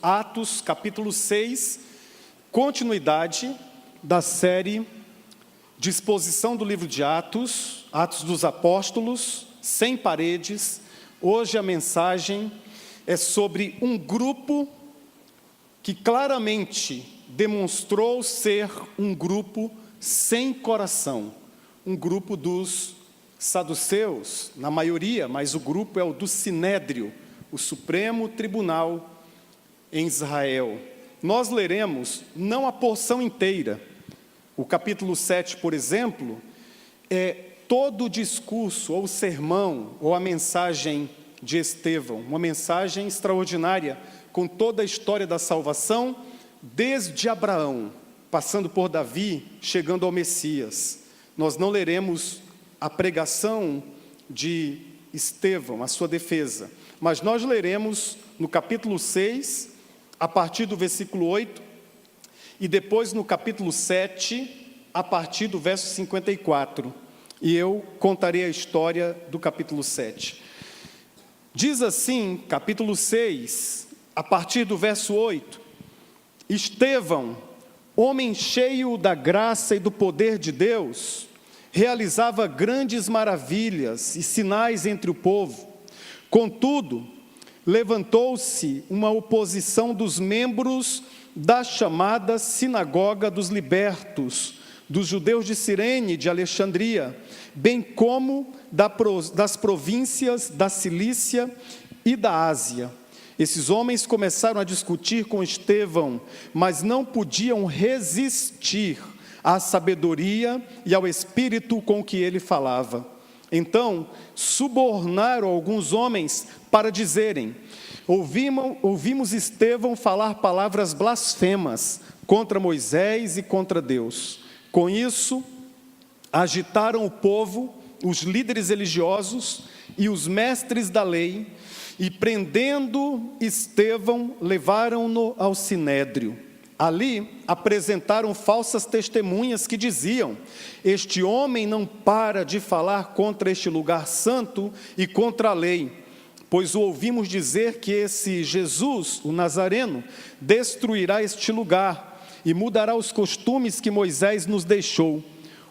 Atos, capítulo 6, continuidade da série de exposição do livro de Atos, Atos dos Apóstolos, sem paredes. Hoje a mensagem é sobre um grupo que claramente demonstrou ser um grupo sem coração, um grupo dos saduceus, na maioria, mas o grupo é o do Sinédrio, o Supremo Tribunal em Israel. Nós leremos não a porção inteira. O capítulo 7, por exemplo, é todo o discurso, ou o sermão, ou a mensagem de Estevão, uma mensagem extraordinária, com toda a história da salvação, desde Abraão, passando por Davi, chegando ao Messias. Nós não leremos a pregação de Estevão, a sua defesa, mas nós leremos no capítulo 6, a partir do versículo 8, e depois no capítulo 7, a partir do verso 54. E eu contarei a história do capítulo 7. Diz assim, capítulo 6, a partir do verso 8: Estevão, homem cheio da graça e do poder de Deus, realizava grandes maravilhas e sinais entre o povo. Contudo, levantou-se uma oposição dos membros da chamada Sinagoga dos Libertos, dos judeus de Cirene e de Alexandria, bem como das províncias da Cilícia e da Ásia. Esses homens começaram a discutir com Estevão, mas não podiam resistir à sabedoria e ao espírito com que ele falava. Então, subornaram alguns homens para dizerem: ouvimos Estevão falar palavras blasfemas contra Moisés e contra Deus. Com isso, agitaram o povo, os líderes religiosos e os mestres da lei, e prendendo Estevão, levaram-no ao Sinédrio. Ali apresentaram falsas testemunhas que diziam: este homem não para de falar contra este lugar santo e contra a lei, pois o ouvimos dizer que esse Jesus, o Nazareno, destruirá este lugar e mudará os costumes que Moisés nos deixou.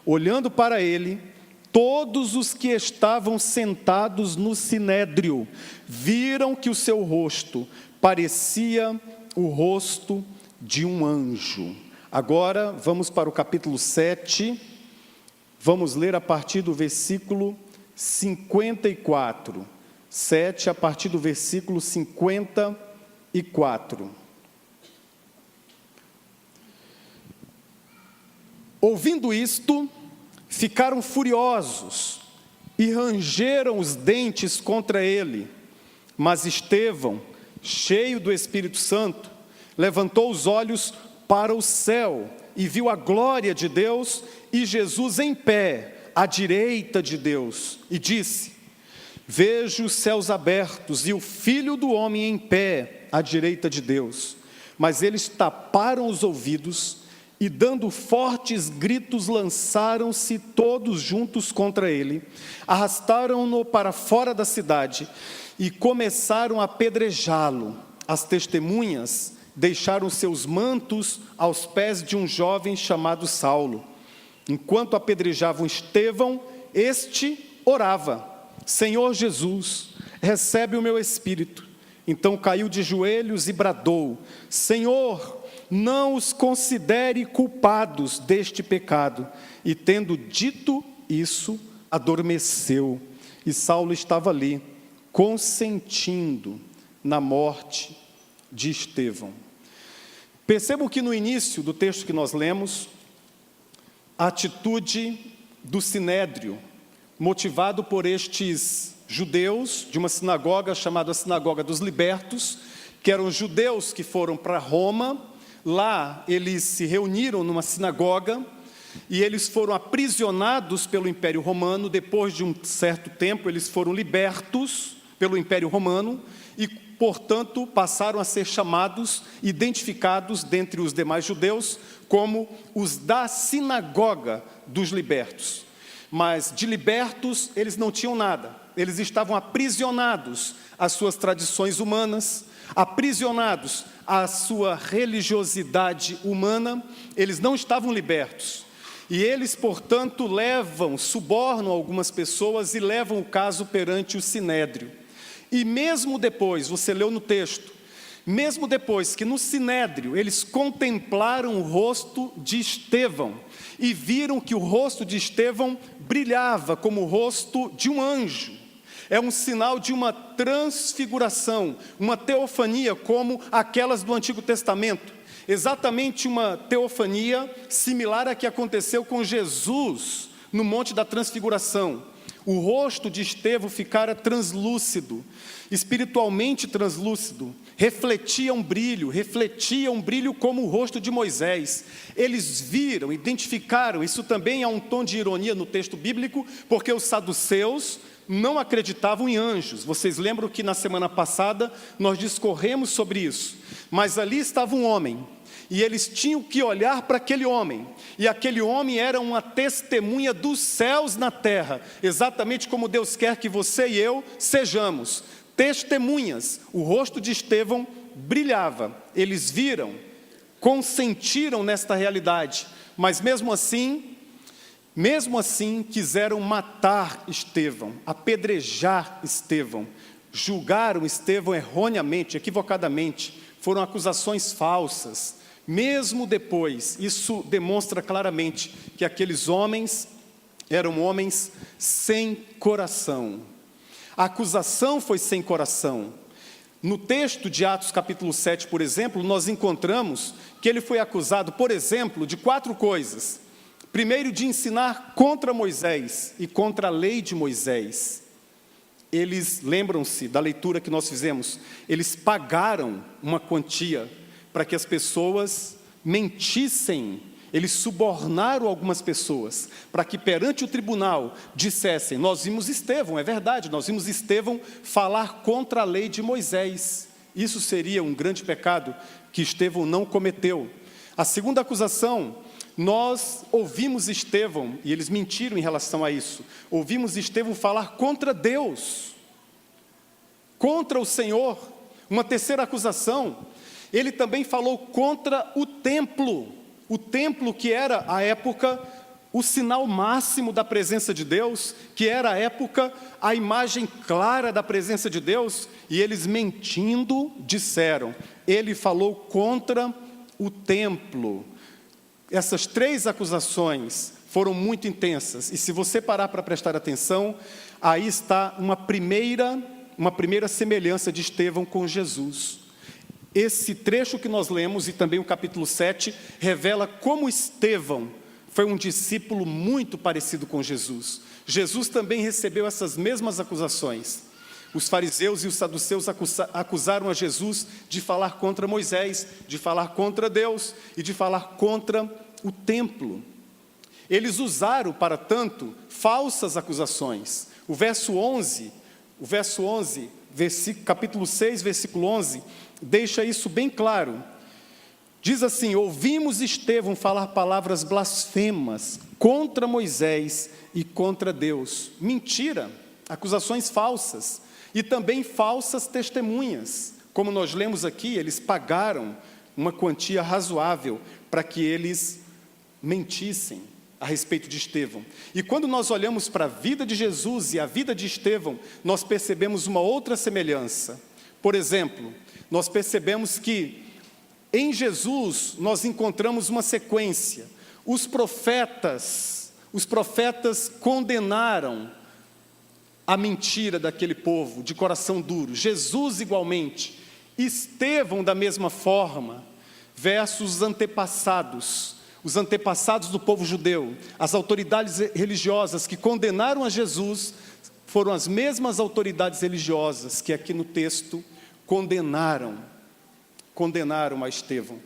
Olhando para ele, todos os que estavam sentados no Sinédrio viram que o seu rosto parecia o rosto de um anjo. Agora vamos para o capítulo 7, vamos ler a partir do versículo 54. 7, a partir do versículo 54. Ouvindo isto, ficaram furiosos e rangeram os dentes contra ele. Mas Estevão, cheio do Espírito Santo, levantou os olhos para o céu e viu a glória de Deus e Jesus em pé, à direita de Deus, e disse: vejo os céus abertos e o Filho do Homem em pé, à direita de Deus. Mas eles taparam os ouvidos e, dando fortes gritos, lançaram-se todos juntos contra ele, arrastaram-no para fora da cidade e começaram a apedrejá-lo. As testemunhas deixaram seus mantos aos pés de um jovem chamado Saulo. Enquanto apedrejavam Estevão, este orava: Senhor Jesus, recebe o meu espírito. Então caiu de joelhos e bradou: Senhor, não os considere culpados deste pecado. E tendo dito isso, adormeceu. E Saulo estava ali, consentindo na morte de Estevão. Percebam que no início do texto que nós lemos, a atitude do Sinédrio, motivado por estes judeus de uma sinagoga chamada Sinagoga dos Libertos, que eram judeus que foram para Roma. Lá eles se reuniram numa sinagoga e eles foram aprisionados pelo Império Romano. Depois de um certo tempo, eles foram libertos pelo Império Romano e, portanto, passaram a ser chamados, identificados dentre os demais judeus, como os da sinagoga dos libertos. Mas de libertos eles não tinham nada, eles estavam aprisionados às suas tradições humanas, aprisionados à sua religiosidade humana, eles não estavam libertos. E eles, portanto, subornam algumas pessoas e levam o caso perante o Sinédrio. E mesmo depois, você leu no texto, mesmo depois que no Sinédrio eles contemplaram o rosto de Estevão e viram que o rosto de Estevão brilhava como o rosto de um anjo. É um sinal de uma transfiguração, uma teofania como aquelas do Antigo Testamento. Exatamente uma teofania similar à que aconteceu com Jesus no Monte da Transfiguração. O rosto de Estevão ficara translúcido, espiritualmente translúcido, refletia um brilho como o rosto de Moisés. Eles viram, identificaram, isso também há um tom de ironia no texto bíblico, porque os saduceus não acreditavam em anjos. Vocês lembram que na semana passada nós discorremos sobre isso, mas ali estava um homem, e eles tinham que olhar para aquele homem, e aquele homem era uma testemunha dos céus na terra, exatamente como Deus quer que você e eu sejamos, testemunhas. O rosto de Estevão brilhava, eles viram, consentiram nesta realidade, mas mesmo assim quiseram matar Estevão, apedrejar Estevão, julgaram Estevão erroneamente, equivocadamente, foram acusações falsas. Mesmo depois, isso demonstra claramente que aqueles homens eram homens sem coração. A acusação foi sem coração. No texto de Atos capítulo 7, por exemplo, nós encontramos que ele foi acusado, por exemplo, de 4 coisas. Primeiro, de ensinar contra Moisés e contra a lei de Moisés. Eles, lembram-se da leitura que nós fizemos, eles pagaram uma quantia para que as pessoas mentissem. Eles subornaram algumas pessoas para que perante o tribunal dissessem: nós vimos Estevão, é verdade, nós vimos Estevão falar contra a lei de Moisés. Isso seria um grande pecado que Estevão não cometeu. A segunda acusação: nós ouvimos Estevão, e eles mentiram em relação a isso, ouvimos Estevão falar contra Deus, contra o Senhor. Uma terceira acusação: ele também falou contra o templo que era, à época, o sinal máximo da presença de Deus, que era, à época, a imagem clara da presença de Deus, e eles mentindo disseram: ele falou contra o templo. Essas 3 acusações foram muito intensas, e se você parar para prestar atenção, aí está uma primeira semelhança de Estevão com Jesus. Esse trecho que nós lemos, e também o capítulo 7, revela como Estevão foi um discípulo muito parecido com Jesus. Jesus também recebeu essas mesmas acusações. Os fariseus e os saduceus acusaram a Jesus de falar contra Moisés, de falar contra Deus e de falar contra o templo. Eles usaram, para tanto, falsas acusações. O verso 11, capítulo 6, versículo 11, deixa isso bem claro. Diz assim: ouvimos Estevão falar palavras blasfemas contra Moisés e contra Deus. Mentira, acusações falsas. E também falsas testemunhas. Como nós lemos aqui, eles pagaram uma quantia razoável para que eles mentissem a respeito de Estevão. E quando nós olhamos para a vida de Jesus e a vida de Estevão, nós percebemos uma outra semelhança. Por exemplo, nós percebemos que em Jesus nós encontramos uma sequência. Os profetas condenaram a mentira daquele povo de coração duro. Jesus igualmente. Estevão da mesma forma. Versus os antepassados do povo judeu. As autoridades religiosas que condenaram a Jesus foram as mesmas autoridades religiosas que aqui no texto condenaram a Estevão.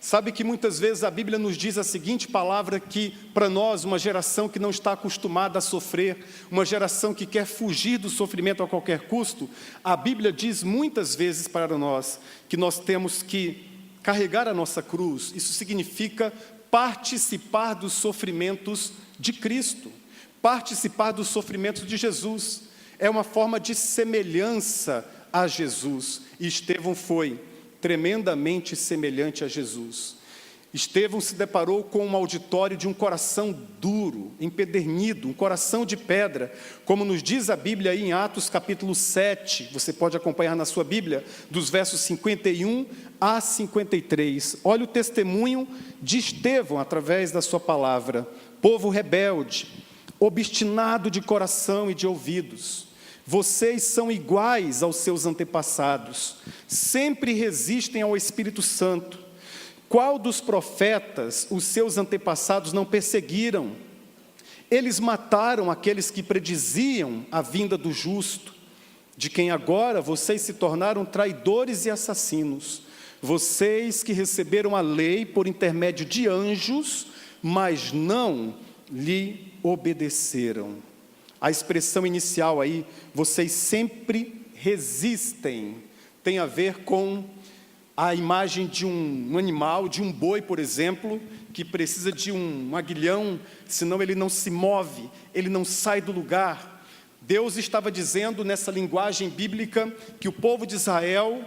Sabe que muitas vezes a Bíblia nos diz a seguinte palavra que, para nós, uma geração que não está acostumada a sofrer, uma geração que quer fugir do sofrimento a qualquer custo, a Bíblia diz muitas vezes para nós que nós temos que carregar a nossa cruz. Isso significa participar dos sofrimentos de Cristo, participar dos sofrimentos de Jesus. É uma forma de semelhança a Jesus. E Estevão foi tremendamente semelhante a Jesus. Estevão se deparou com um auditório de um coração duro, empedernido, um coração de pedra, como nos diz a Bíblia aí em Atos capítulo 7, você pode acompanhar na sua Bíblia, dos versos 51 a 53. Olha o testemunho de Estevão através da sua palavra. Povo rebelde, obstinado de coração e de ouvidos, vocês são iguais aos seus antepassados, sempre resistem ao Espírito Santo. Qual dos profetas os seus antepassados não perseguiram? Eles mataram aqueles que prediziam a vinda do justo, de quem agora vocês se tornaram traidores e assassinos. Vocês que receberam a lei por intermédio de anjos, mas não lhe obedeceram. A expressão inicial aí, vocês sempre resistem, tem a ver com a imagem de um animal, de um boi, por exemplo, que precisa de um aguilhão, senão ele não se move, ele não sai do lugar. Deus estava dizendo nessa linguagem bíblica que o povo de Israel,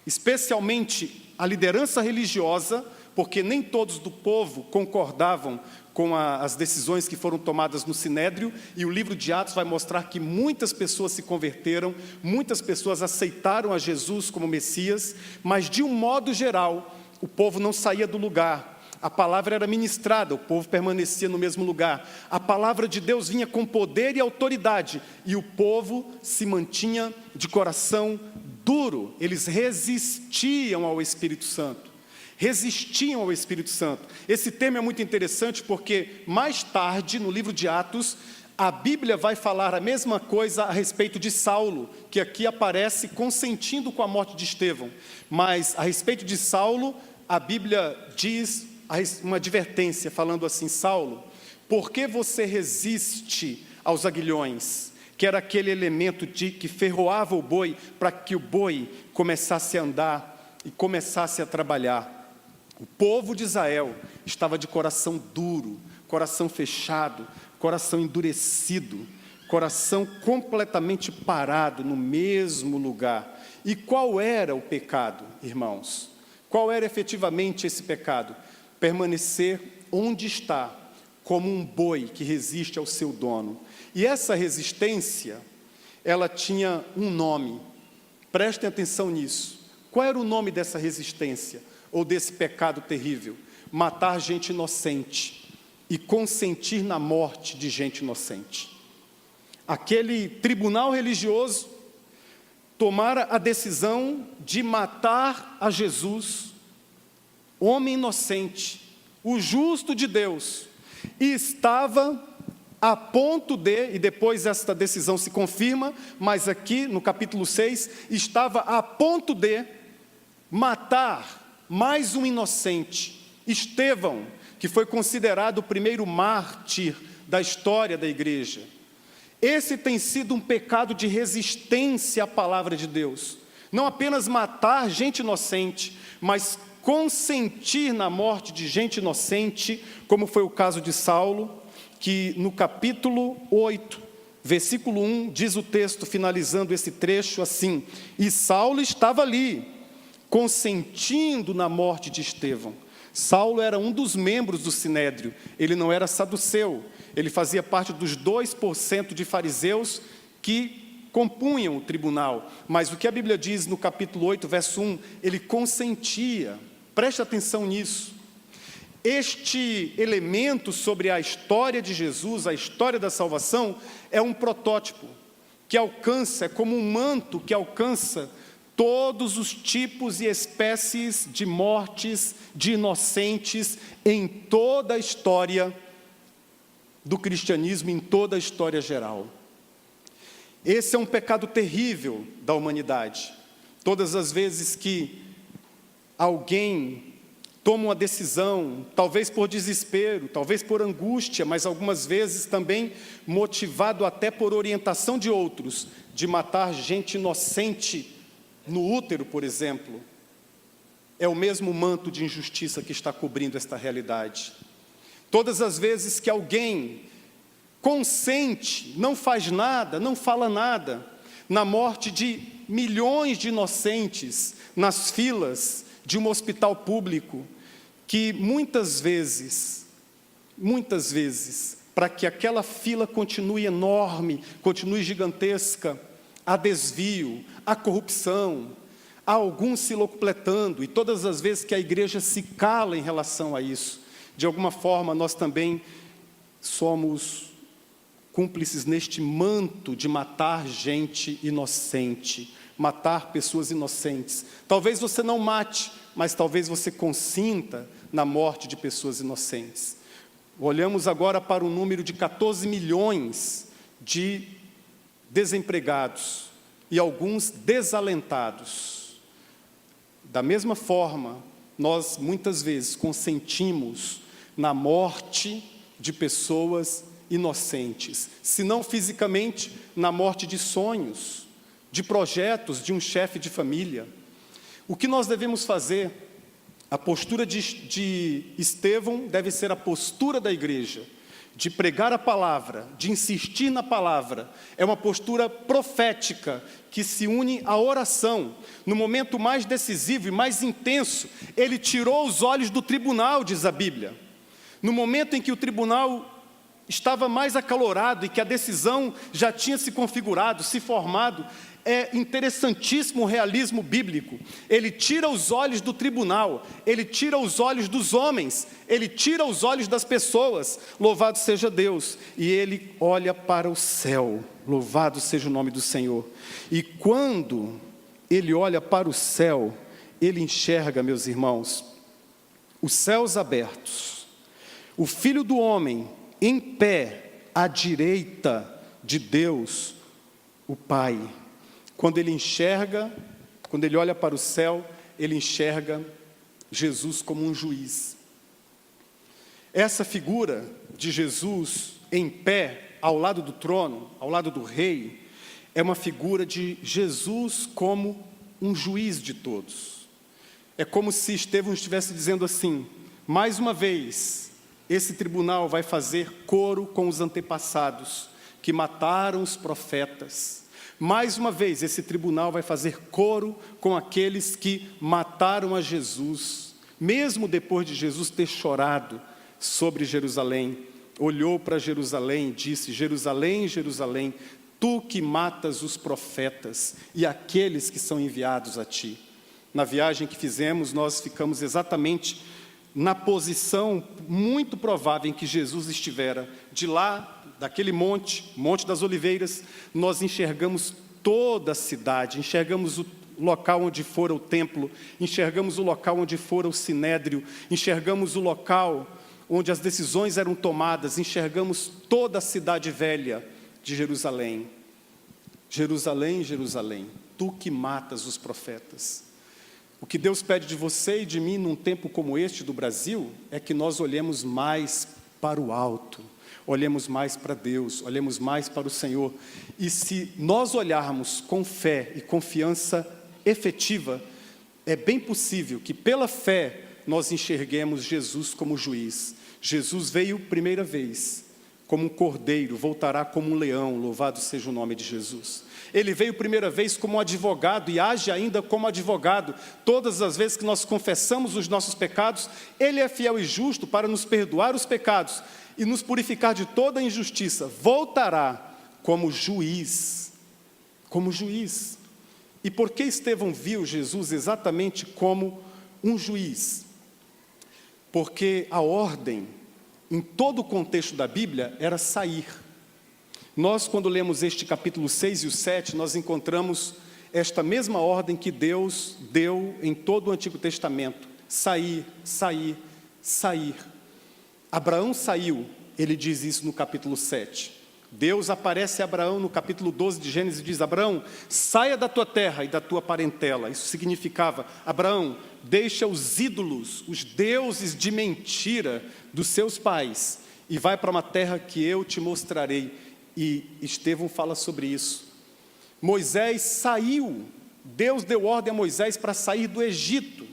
especialmente a liderança religiosa, porque nem todos do povo concordavam com as decisões que foram tomadas no Sinédrio, e o livro de Atos vai mostrar que muitas pessoas se converteram, muitas pessoas aceitaram a Jesus como Messias, mas de um modo geral, o povo não saía do lugar, a palavra era ministrada, o povo permanecia no mesmo lugar, a palavra de Deus vinha com poder e autoridade, e o povo se mantinha de coração duro, eles resistiam ao Espírito Santo. Resistiam ao Espírito Santo. Esse tema é muito interessante porque mais tarde, no livro de Atos, a Bíblia vai falar a mesma coisa a respeito de Saulo, que aqui aparece consentindo com a morte de Estevão. Mas a respeito de Saulo, a Bíblia diz uma advertência, falando assim: Saulo, por que você resiste aos aguilhões? Que era aquele elemento que ferroava o boi para que o boi começasse a andar e começasse a trabalhar. O povo de Israel estava de coração duro, coração fechado, coração endurecido, coração completamente parado no mesmo lugar. E qual era o pecado, irmãos? Qual era efetivamente esse pecado? Permanecer onde está, como um boi que resiste ao seu dono. E essa resistência, ela tinha um nome. Prestem atenção nisso. Qual era o nome dessa resistência? Ou desse pecado terrível? Matar gente inocente e consentir na morte de gente inocente. Aquele tribunal religioso tomara a decisão de matar a Jesus, homem inocente, o justo de Deus, e estava a ponto de, e depois esta decisão se confirma, mas aqui no capítulo 6, estava a ponto de matar mais um inocente, Estevão, que foi considerado o primeiro mártir da história da igreja. Esse tem sido um pecado de resistência à palavra de Deus. Não apenas matar gente inocente, mas consentir na morte de gente inocente, como foi o caso de Saulo, que no capítulo 8, versículo 1, diz o texto, finalizando esse trecho assim: e Saulo estava ali, consentindo na morte de Estevão. Saulo era um dos membros do Sinédrio, ele não era saduceu, ele fazia parte dos 2% de fariseus que compunham o tribunal, mas o que a Bíblia diz no capítulo 8, verso 1, ele consentia, preste atenção nisso. Este elemento sobre a história de Jesus, a história da salvação, é um protótipo que alcança, é como um manto que alcança todos os tipos e espécies de mortes de inocentes em toda a história do cristianismo, em toda a história geral. Esse é um pecado terrível da humanidade. Todas as vezes que alguém toma uma decisão, talvez por desespero, talvez por angústia, mas algumas vezes também motivado até por orientação de outros, de matar gente inocente no útero, por exemplo, é o mesmo manto de injustiça que está cobrindo esta realidade. Todas as vezes que alguém consente, não faz nada, não fala nada, na morte de milhões de inocentes nas filas de um hospital público, que muitas vezes, para que aquela fila continue enorme, continue gigantesca, há desvio, há corrupção, há alguns se locupletando, e todas as vezes que a igreja se cala em relação a isso, de alguma forma nós também somos cúmplices neste manto de matar gente inocente, matar pessoas inocentes. Talvez você não mate, mas talvez você consinta na morte de pessoas inocentes. Olhamos agora para o número de 14 milhões de desempregados e alguns desalentados. Da mesma forma, nós muitas vezes consentimos na morte de pessoas inocentes, se não fisicamente, na morte de sonhos, de projetos de um chefe de família. O que nós devemos fazer? A postura de Estevão deve ser a postura da igreja, de pregar a palavra, de insistir na palavra. É uma postura profética que se une à oração. No momento mais decisivo e mais intenso, ele tirou os olhos do tribunal, diz a Bíblia. No momento em que o tribunal estava mais acalorado e que a decisão já tinha se configurado, se formado, é interessantíssimo o realismo bíblico. Ele tira os olhos do tribunal, ele tira os olhos dos homens, ele tira os olhos das pessoas, louvado seja Deus, e ele olha para o céu, louvado seja o nome do Senhor. E quando ele olha para o céu, ele enxerga, meus irmãos, os céus abertos, o Filho do Homem em pé à direita de Deus, o Pai. Quando ele olha para o céu, ele enxerga Jesus como um juiz. Essa figura de Jesus em pé, ao lado do trono, ao lado do rei, é uma figura de Jesus como um juiz de todos. É como se Estevão estivesse dizendo assim: mais uma vez, esse tribunal vai fazer coro com os antepassados que mataram os profetas. Mais uma vez, esse tribunal vai fazer coro com aqueles que mataram a Jesus. Mesmo depois de Jesus ter chorado sobre Jerusalém, olhou para Jerusalém e disse: Jerusalém, Jerusalém, tu que matas os profetas e aqueles que são enviados a ti. Na viagem que fizemos, nós ficamos exatamente na posição muito provável em que Jesus estivera. De lá, daquele monte, Monte das Oliveiras, nós enxergamos toda a cidade, enxergamos o local onde fora o templo, enxergamos o local onde fora o sinédrio, enxergamos o local onde as decisões eram tomadas, enxergamos toda a cidade velha de Jerusalém. Jerusalém, Jerusalém, tu que matas os profetas. O que Deus pede de você e de mim num tempo como este do Brasil é que nós olhemos mais para o alto, olhemos mais para Deus, olhemos mais para o Senhor. E se nós olharmos com fé e confiança efetiva, é bem possível que pela fé nós enxerguemos Jesus como juiz. Jesus veio primeira vez como um cordeiro, voltará como um leão, louvado seja o nome de Jesus. Ele veio primeira vez como advogado e age ainda como advogado. Todas as vezes que nós confessamos os nossos pecados, Ele é fiel e justo para nos perdoar os pecados e nos purificar de toda a injustiça. Voltará como juiz. Como juiz. E por que Estevão viu Jesus exatamente como um juiz? Porque a ordem, em todo o contexto da Bíblia, era sair. Nós, quando lemos este capítulo 6 e o 7, nós encontramos esta mesma ordem que Deus deu em todo o Antigo Testamento: sair, sair, sair. Abraão saiu, ele diz isso no capítulo 7. Deus aparece a Abraão no capítulo 12 de Gênesis e diz: Abraão, saia da tua terra e da tua parentela. Isso significava: Abraão, deixa os ídolos, os deuses de mentira dos seus pais e vai para uma terra que eu te mostrarei. E Estevão fala sobre isso. Moisés saiu, Deus deu ordem a Moisés para sair do Egito.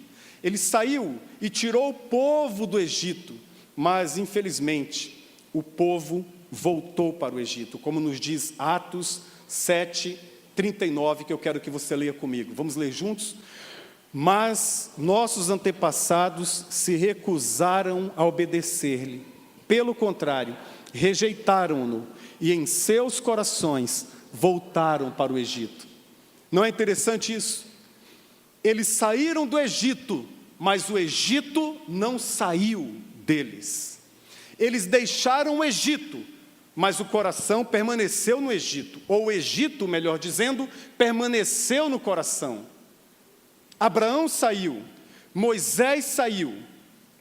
Ele saiu e tirou o povo do Egito, mas infelizmente o povo voltou para o Egito, como nos diz Atos 7, 39, que eu quero que você leia comigo. Vamos ler juntos? Mas nossos antepassados se recusaram a obedecer-lhe. Pelo contrário, rejeitaram-no e em seus corações voltaram para o Egito. Não é interessante isso? Eles saíram do Egito, mas o Egito não saiu deles. Eles deixaram o Egito, mas o coração permaneceu no Egito. Ou o Egito, melhor dizendo, permaneceu no coração. Abraão saiu, Moisés saiu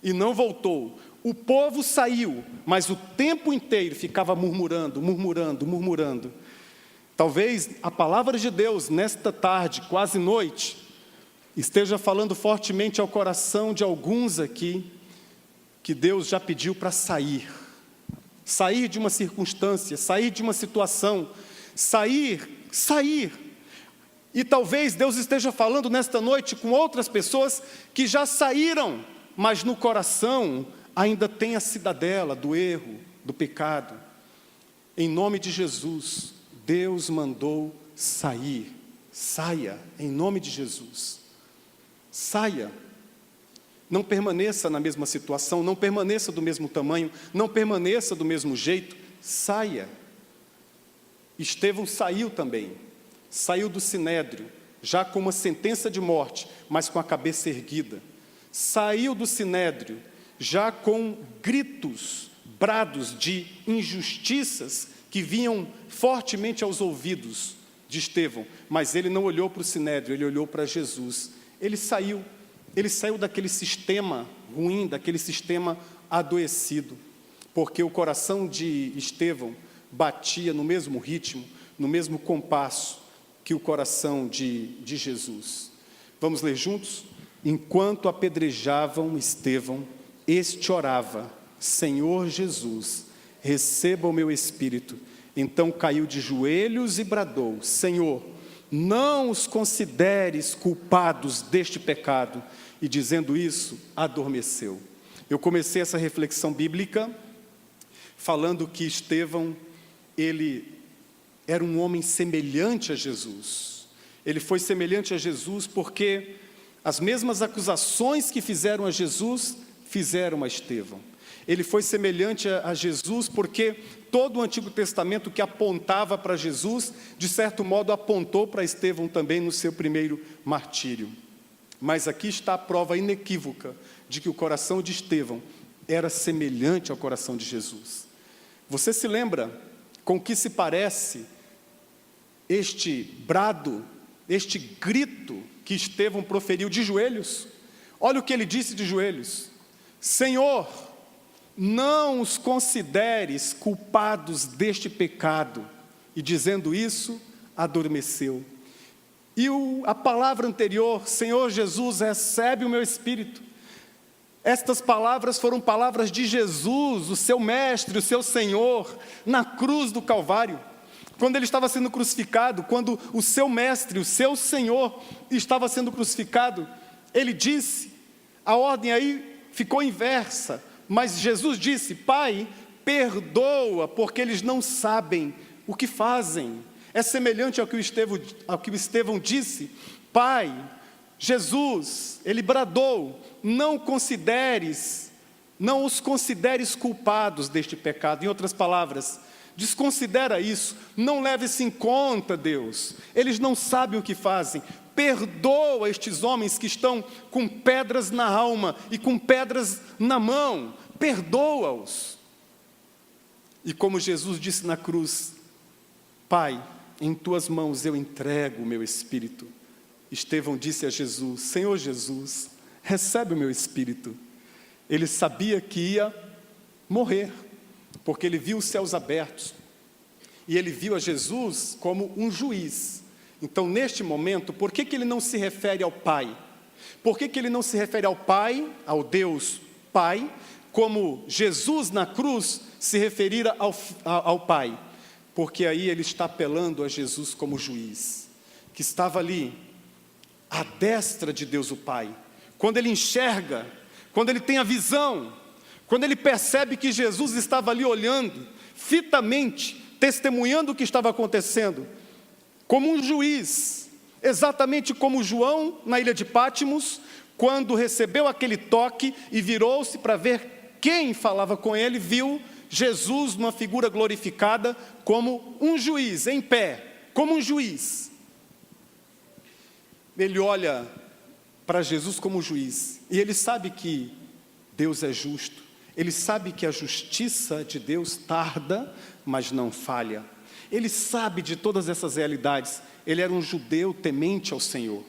e não voltou. O povo saiu, mas o tempo inteiro ficava murmurando. Talvez a palavra de Deus, nesta tarde, quase noite, esteja falando fortemente ao coração de alguns aqui, que Deus já pediu para sair de uma circunstância, sair de uma situação, sair. E talvez Deus esteja falando nesta noite com outras pessoas que já saíram, mas no coração ainda tem a cidadela do erro, do pecado. Em nome de Jesus, Deus mandou sair. Saia, em nome de Jesus. Saia. Não permaneça na mesma situação, não permaneça do mesmo tamanho, não permaneça do mesmo jeito. Saia. Estevão saiu também. Saiu do sinédrio, já com uma sentença de morte, mas com a cabeça erguida. Saiu do sinédrio, já com gritos, brados de injustiças que vinham fortemente aos ouvidos de Estevão. Mas ele não olhou para o sinédrio, ele olhou para Jesus. Ele saiu daquele sistema ruim, daquele sistema adoecido, porque o coração de Estevão batia no mesmo ritmo, no mesmo compasso que o coração de Jesus. Vamos ler juntos? Enquanto apedrejavam Estevão, este orava: Senhor Jesus, receba o meu espírito. Então caiu de joelhos e bradou: Senhor, não os consideres culpados deste pecado. E dizendo isso, adormeceu. Eu comecei essa reflexão bíblica falando que Estevão, ele era um homem semelhante a Jesus. Ele foi semelhante a Jesus porque as mesmas acusações que fizeram a Jesus, fizeram a Estevão. Ele foi semelhante a Jesus porque todo o Antigo Testamento que apontava para Jesus, de certo modo apontou para Estevão também no seu primeiro martírio. Mas aqui está a prova inequívoca de que o coração de Estevão era semelhante ao coração de Jesus. Você se lembra com que se parece este brado, este grito que Estevão proferiu de joelhos? Olha o que ele disse de joelhos: Senhor, não os consideres culpados deste pecado. E dizendo isso, adormeceu. E a palavra anterior: Senhor Jesus, recebe o meu espírito. Estas palavras foram palavras de Jesus, o seu mestre, o seu Senhor, na cruz do Calvário. Quando ele estava sendo crucificado, quando o seu mestre, o seu Senhor estava sendo crucificado, ele disse, a ordem aí ficou inversa, mas Jesus disse: Pai, perdoa, porque eles não sabem o que fazem. É semelhante ao que o Estevão disse: Pai, Jesus, ele bradou: não os consideres culpados deste pecado. Em outras palavras, desconsidera isso, não leve isso em conta, Deus. Eles não sabem o que fazem. Perdoa estes homens que estão com pedras na alma e com pedras na mão. Perdoa-os. E como Jesus disse na cruz: Pai, em tuas mãos eu entrego o meu espírito. Estevão disse a Jesus: Senhor Jesus, recebe o meu espírito. Ele sabia que ia morrer, porque ele viu os céus abertos, e ele viu a Jesus como um juiz. Então, neste momento, por que ele não se refere ao Pai? Por que ele não se refere ao Pai, ao Deus Pai, como Jesus na cruz se referira ao Pai? Porque aí ele está apelando a Jesus como juiz, que estava ali, à destra de Deus o Pai. Quando ele enxerga, quando ele tem a visão, quando ele percebe que Jesus estava ali olhando, fitamente, testemunhando o que estava acontecendo, como um juiz, exatamente como João na ilha de Pátimos, quando recebeu aquele toque e virou-se para ver quem falava com ele, viu Jesus numa figura glorificada como um juiz, em pé, como um juiz. Ele olha para Jesus como juiz, e ele sabe que Deus é justo, ele sabe que a justiça de Deus tarda, mas não falha. Ele sabe de todas essas realidades. Ele era um judeu temente ao Senhor,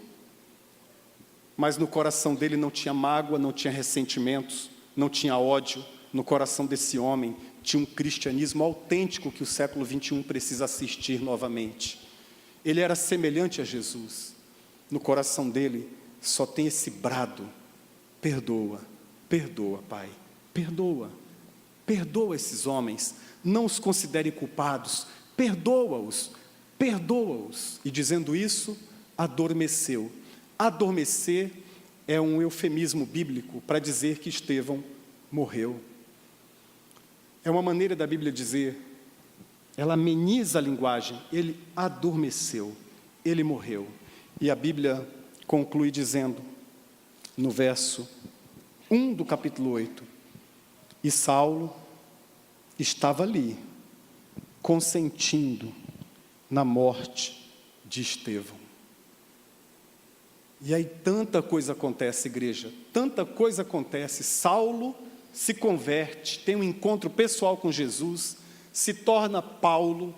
mas no coração dele não tinha mágoa, não tinha ressentimentos, não tinha ódio. No coração desse homem tinha um cristianismo autêntico que o século 21 precisa assistir novamente. Ele era semelhante a Jesus. No coração dele só tem esse brado: perdoa, perdoa, Pai, perdoa, perdoa esses homens, não os considere culpados, perdoa-os, perdoa-os. E dizendo isso, adormeceu. Adormecer é um eufemismo bíblico para dizer que Estevão morreu. É uma maneira da Bíblia dizer, ela ameniza a linguagem, ele adormeceu, ele morreu. E a Bíblia conclui dizendo, no verso 1 do capítulo 8, e Saulo estava ali, consentindo na morte de Estevão. E aí tanta coisa acontece, igreja, tanta coisa acontece. Saulo se converte, tem um encontro pessoal com Jesus, se torna Paulo,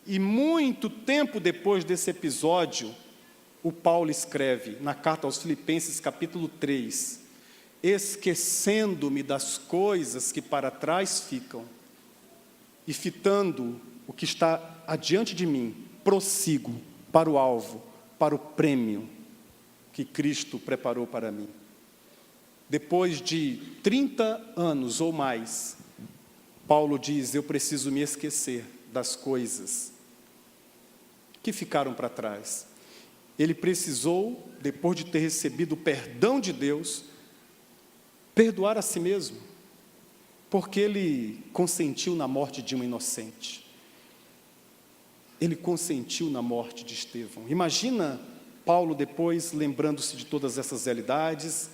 e muito tempo depois desse episódio, o Paulo escreve na carta aos Filipenses, capítulo 3, esquecendo-me das coisas que para trás ficam, e fitando o que está adiante de mim, prossigo para o alvo, para o prêmio que Cristo preparou para mim. Depois de 30 anos ou mais, Paulo diz, eu preciso me esquecer das coisas que ficaram para trás. Ele precisou, depois de ter recebido o perdão de Deus, perdoar a si mesmo, porque ele consentiu na morte de um inocente. Ele consentiu na morte de Estevão. Imagina Paulo depois, lembrando-se de todas essas realidades,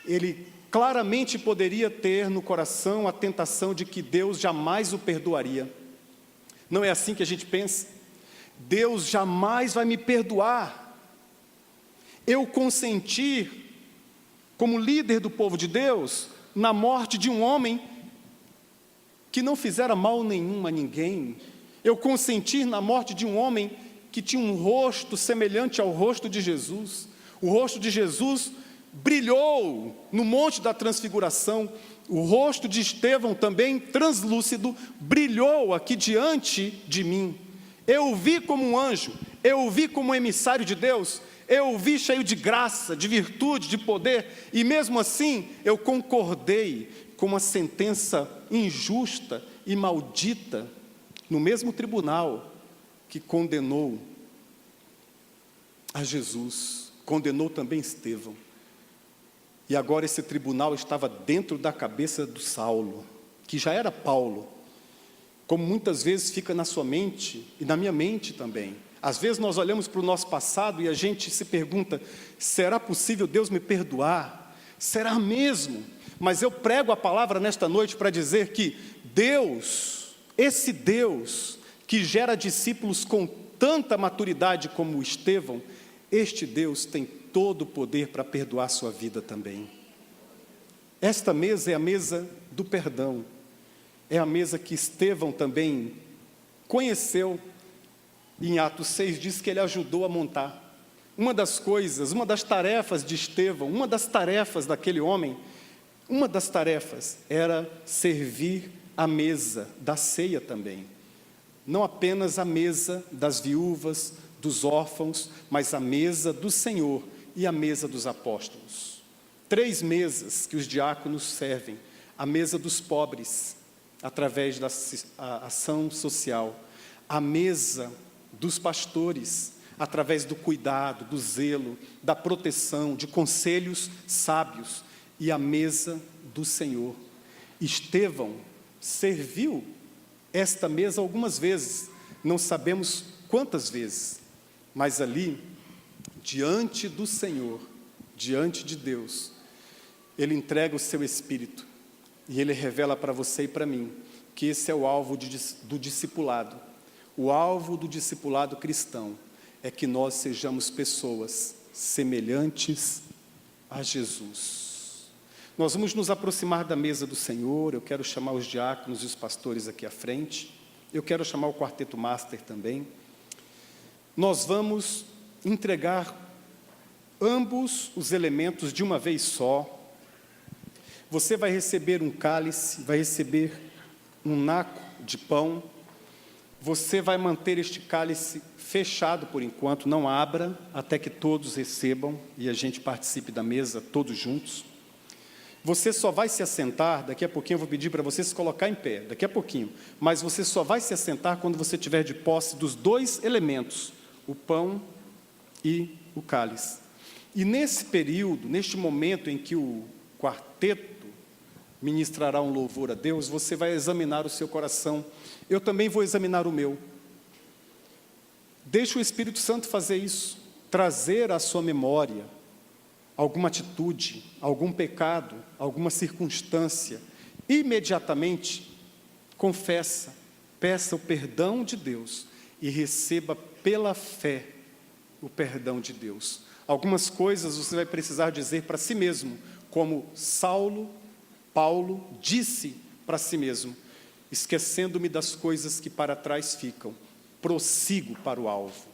ele claramente poderia ter no coração a tentação de que Deus jamais o perdoaria. Não é assim que a gente pensa? Deus jamais vai me perdoar. Eu consentir, como líder do povo de Deus, na morte de um homem que não fizera mal nenhum a ninguém. Eu consentir na morte de um homem que tinha um rosto semelhante ao rosto de Jesus. O rosto de Jesus brilhou no Monte da Transfiguração. O rosto de Estevão, também translúcido, brilhou aqui diante de mim. Eu o vi como um anjo, eu o vi como um emissário de Deus, eu o vi cheio de graça, de virtude, de poder, e mesmo assim eu concordei com uma sentença injusta e maldita no mesmo tribunal que condenou a Jesus, condenou também Estevão. E agora esse tribunal estava dentro da cabeça do Saulo, que já era Paulo, como muitas vezes fica na sua mente e na minha mente também. Às vezes nós olhamos para o nosso passado e a gente se pergunta, será possível Deus me perdoar? Será mesmo? Mas eu prego a palavra nesta noite para dizer que Deus, esse Deus que gera discípulos com tanta maturidade como Estevão, este Deus tem todo o poder para perdoar sua vida também. Esta mesa é a mesa do perdão. É a mesa que Estevão também conheceu. Em Atos 6 diz que ele ajudou a montar. Uma das coisas, uma das tarefas de Estevão, uma das tarefas daquele homem, uma das tarefas era servir a mesa da ceia também. Não apenas a mesa das viúvas, dos órfãos, mas a mesa do Senhor e a mesa dos apóstolos. 3 mesas que os diáconos servem. A mesa dos pobres, através da ação social. A mesa dos pastores, através do cuidado, do zelo, da proteção, de conselhos sábios. E a mesa do Senhor. Estevão serviu esta mesa algumas vezes. Não sabemos quantas vezes, mas ali, diante do Senhor, diante de Deus, Ele entrega o seu Espírito e Ele revela para você e para mim que esse é o alvo do discipulado. O alvo do discipulado cristão é que nós sejamos pessoas semelhantes a Jesus. Nós vamos nos aproximar da mesa do Senhor. Eu quero chamar os diáconos e os pastores aqui à frente. Eu quero chamar o quarteto master também. Nós vamos entregar ambos os elementos de uma vez só. Você vai receber um cálice, vai receber um naco de pão. Você vai manter este cálice fechado por enquanto, não abra, até que todos recebam e a gente participe da mesa todos juntos. Você só vai se assentar, daqui a pouquinho eu vou pedir para você se colocar em pé, daqui a pouquinho, mas você só vai se assentar quando você tiver de posse dos dois elementos, o pão e o cálice. E nesse período, neste momento em que o quarteto ministrará um louvor a Deus, você vai examinar o seu coração. Eu também vou examinar o meu. Deixe o Espírito Santo fazer isso, trazer à sua memória alguma atitude, algum pecado, alguma circunstância. Imediatamente, confessa, peça o perdão de Deus e receba pela fé o perdão de Deus. Algumas coisas você vai precisar dizer para si mesmo, como Paulo disse para si mesmo: esquecendo-me das coisas que para trás ficam, prossigo para o alvo.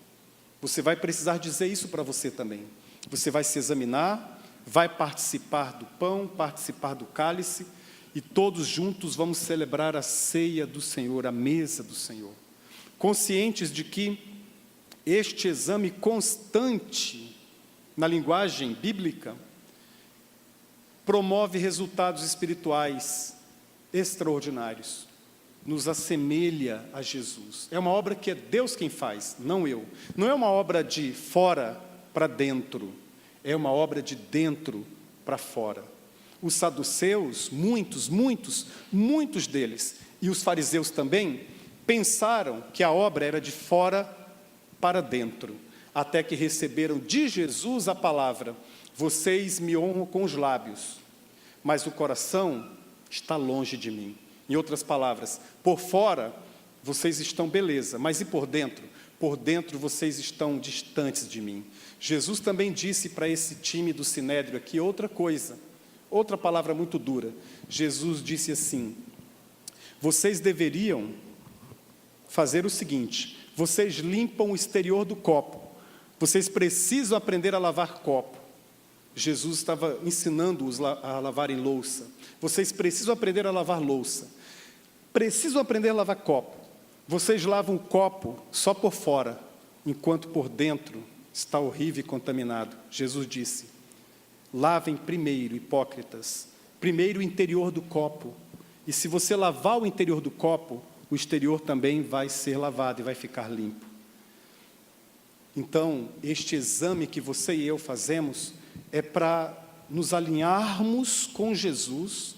Você vai precisar dizer isso para você também. Você vai se examinar, vai participar do pão, participar do cálice, e todos juntos vamos celebrar a ceia do Senhor, a mesa do Senhor. Conscientes de que este exame constante, na linguagem bíblica, promove resultados espirituais extraordinários, nos assemelha a Jesus. É uma obra que é Deus quem faz, não eu. Não é uma obra de fora para dentro, é uma obra de dentro para fora. Os saduceus, muitos deles, e os fariseus também, pensaram que a obra era de fora para dentro, até que receberam de Jesus a palavra: vocês me honram com os lábios, mas o coração está longe de mim. Em outras palavras, por fora vocês estão beleza, mas e por dentro? Por dentro vocês estão distantes de mim. Jesus também disse para esse time do Sinédrio aqui outra coisa, outra palavra muito dura. Jesus disse assim: vocês deveriam fazer o seguinte: vocês limpam o exterior do copo, vocês precisam aprender a lavar copo. Jesus estava ensinando-os a lavarem louça. Vocês precisam aprender a lavar louça. Precisam aprender a lavar copo. Vocês lavam o copo só por fora, enquanto por dentro está horrível e contaminado. Jesus disse: lavem primeiro, hipócritas, primeiro o interior do copo. E se você lavar o interior do copo, o exterior também vai ser lavado e vai ficar limpo. Então, este exame que você e eu fazemos é para nos alinharmos com Jesus,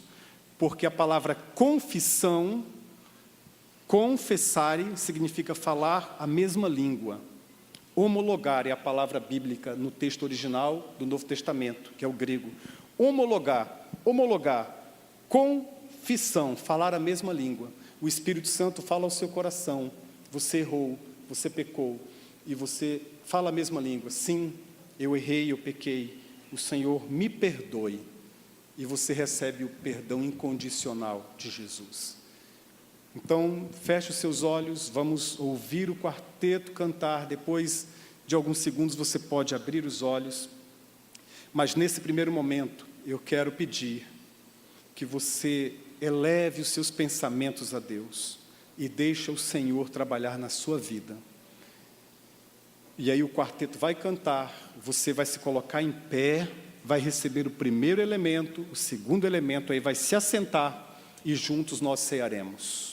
porque a palavra confissão, confessare, significa falar a mesma língua. Homologar é a palavra bíblica no texto original do Novo Testamento, que é o grego. Homologar, confissão, falar a mesma língua. O Espírito Santo fala ao seu coração: você errou, você pecou, e você fala a mesma língua. Sim, eu errei, eu pequei, o Senhor me perdoe. E você recebe o perdão incondicional de Jesus. Então, feche os seus olhos, vamos ouvir o quarteto cantar. Depois de alguns segundos você pode abrir os olhos. Mas nesse primeiro momento, eu quero pedir que você eleve os seus pensamentos a Deus e deixe o Senhor trabalhar na sua vida. E aí o quarteto vai cantar, você vai se colocar em pé, vai receber o primeiro elemento, o segundo elemento, aí vai se assentar e juntos nós cearemos.